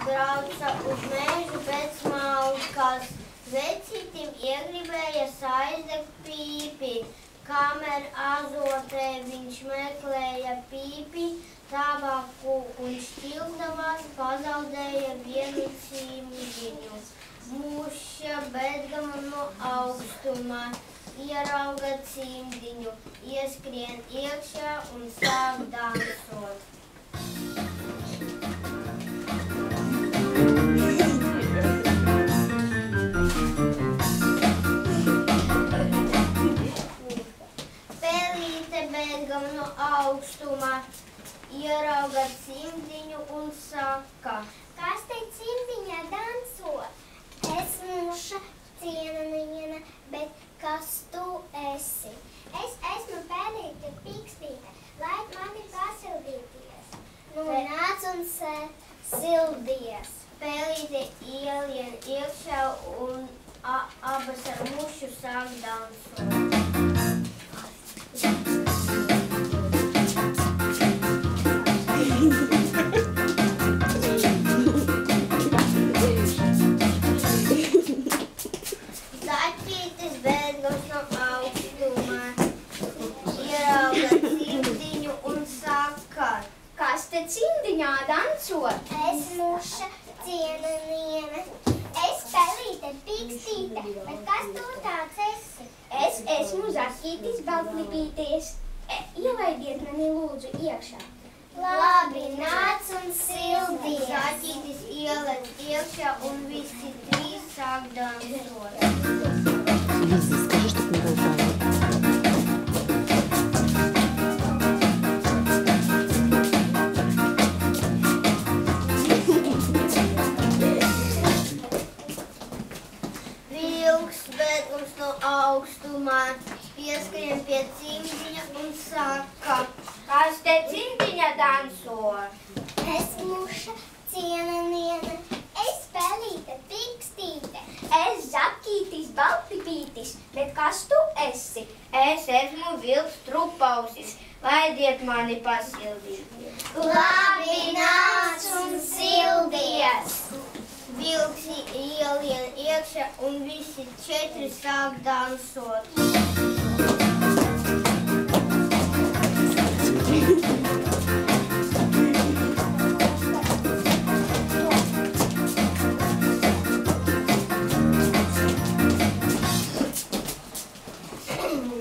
brauca uz mežu pēc malkas. Vecītim iegribējas aizdegt pīpi. Kamēr azotē viņš meklēja pīpi, tabaku un šķildavās pazaudēja vienu cimdiņu. Muša bedgama no augstuma ierauga cimdiņu, ieskrien iekšā un sāk dansot. Bedgama no augstuma ierauga cimdiņu un saka: Kas te cimdiņā danso? Es muša cienaniena, bet kas tu esi? Es esmu pēlīte Pikstīte, lai mani pasildīties. Nu nāc un sildies. Pēlīte ielien iekšā un abas ar mušu sāk dansot. Zaķītis bedgams no augstuma ierauga cimdiņu un saka: Kas te cimdiņā danso? Es muša cienaniena. Es pēlīte Pikstīte, bet kas tu tāds esi? Es esmu Zaķītis Baltlipīties. Ielaidiet mani lūdzu iekšā. Labi, nāc un sildies. Zaķītis ielien iekšā un visi trīs sāk dansot. Лиза, скажи, чтоб не болтала. Vilks bedgams no augstuma pieskrien pie cimdiņa un saka: Kas te cimdiņā danso? Es muša cienaniena. Es pēlīte Pikstīte. Es Zaķītis Baltlipītis, bet kas tu esi? Es esmu vilks Trupausis, laidiet mani pasildīties. Labi, nāc un sildies. Vilks ielien iekšā un visi četri sāk dansot.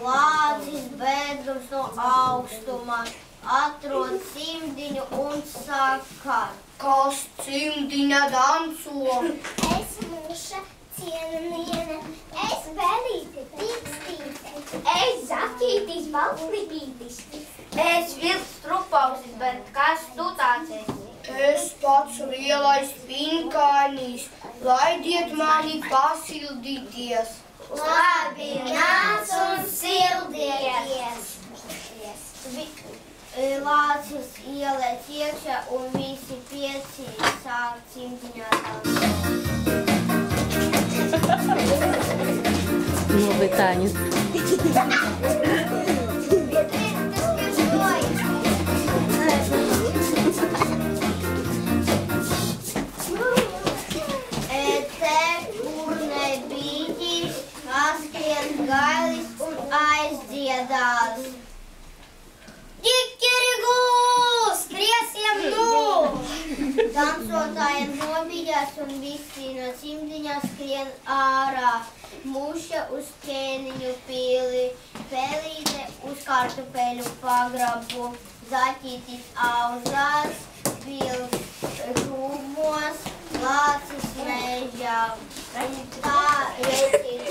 Lācis bedgams no augstuma atrod cimdiņu un saka: Kas cimdiņā danso? Es muša cienaniena. Es pēlīte Pikstīte. Es Zaķītis Baltlipītis. Es vilks Trupausis, bet kas tu tāds esi? Es pats lielais pinkainis, laidiet mani pasildīties. Labi, nāc un sildies. Lācis ieliec iekšā un visi pieci sāk cimdiņā dansot. Новый танец. Gailis un aizdziedās. Ķikirigu, skriesim nu! Dansotājiem nobīdās un visi no cimdiņā skrien ārā. Muša uz ķēniņu pili, Pelīte uz kartupeļu pagrabu, Zaķītis auzās, Vilks krūmos, Lācis mežā. Un tā vecītis